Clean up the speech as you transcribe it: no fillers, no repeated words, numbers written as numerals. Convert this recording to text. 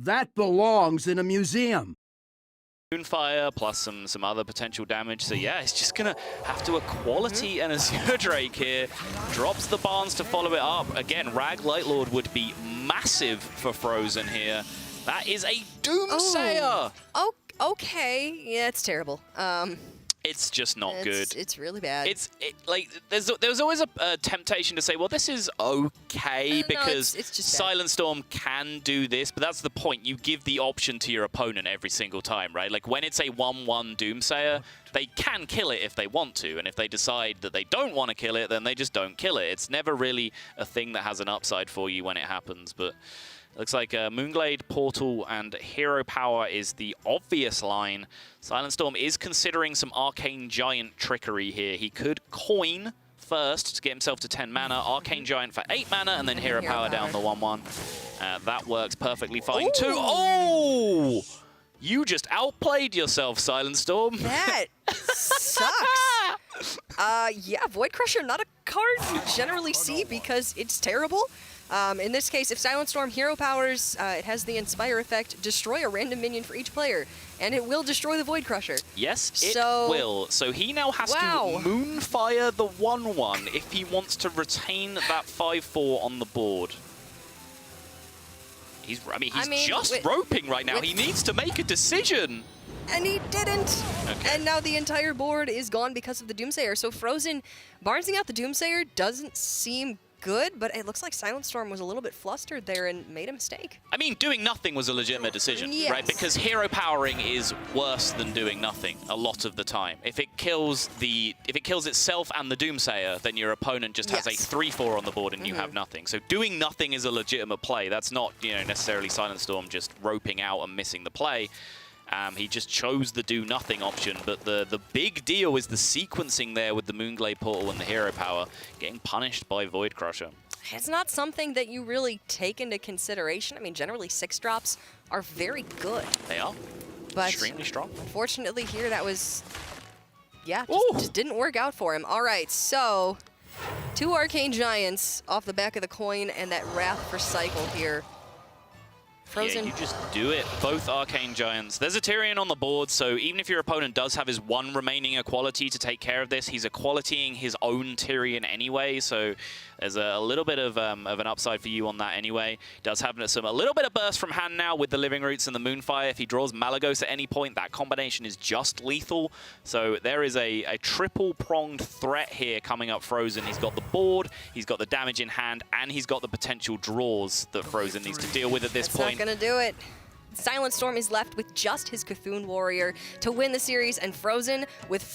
That belongs in a museum. Moonfire plus some other potential damage. So yeah, it's just gonna have to equality and Azure Drake here. Drops the Barnes to follow it up. Again, Rag Lightlord would be massive for Frozen here. That is a Doomsayer! Oh, okay. Yeah, it's terrible. It's just not good. It's really bad. Like there's always a temptation to say, well, this is okay because it's just bad. SilentStorm can do this, but that's the point. You give the option to your opponent every single time, right? Like when it's a 1-1 Doomsayer, they can kill it if they want to, and if they decide that they don't want to kill it, then they just don't kill it. It's never really a thing that has an upside for you when it happens, but looks like Moonglade, Portal, and Hero Power is the obvious line. SilentStorm is considering some Arcane Giant trickery here. He could coin first to get himself to 10 mana, Arcane Giant for 8 mana, and then Hero Power down the 1-1. That works perfectly fine too. Oh! You just outplayed yourself, SilentStorm. That sucks. Yeah, Void Crusher, not a card you generally see because it's terrible. In this case, if SilentStorm Hero Powers, it has the Inspire effect, destroy a random minion for each player, and it will destroy the Void Crusher. Yes, it will. So he now has to Moonfire the 1-1 if he wants to retain that 5-4 on the board. He's just roping right now. He needs to make a decision. And he didn't. Okay. And now the entire board is gone because of the Doomsayer. So Frozen barnesing out the Doomsayer doesn't seem good, but it looks like SilentStorm was a little bit flustered there and made a mistake. I mean, doing nothing was a legitimate decision, right? Because hero powering is worse than doing nothing a lot of the time. If it kills itself and the Doomsayer, then your opponent just has a 3-4 on the board and you have nothing. So doing nothing is a legitimate play. That's not, necessarily SilentStorm just roping out and missing the play. He just chose the do nothing option, but the big deal is the sequencing there with the Moonglade Portal and the Hero Power getting punished by Void Crusher. It's not something that you really take into consideration. I mean, generally 6-drops are very good. They are. But extremely strong. Unfortunately here, that was, just didn't work out for him. All right, so 2 Arcane Giants off the back of the coin and that Wrath for Cycle here. Frozen. Yeah, you just do it. Both Arcane Giants. There's a Tyrion on the board, so even if your opponent does have his 1 remaining equality to take care of this, he's equalitying his own Tyrion anyway, so there's a little bit of an upside for you on that anyway. Does have a little bit of burst from hand now with the Living Roots and the Moonfire. If he draws Malagos at any point, that combination is just lethal. So there is a triple-pronged threat here coming up Frozen. He's got the board, he's got the damage in hand, and he's got the potential draws that Frozen needs to deal with at this point. Not gonna do it. SilentStorm is left with just his Cthulhu Warrior to win the series, and Frozen with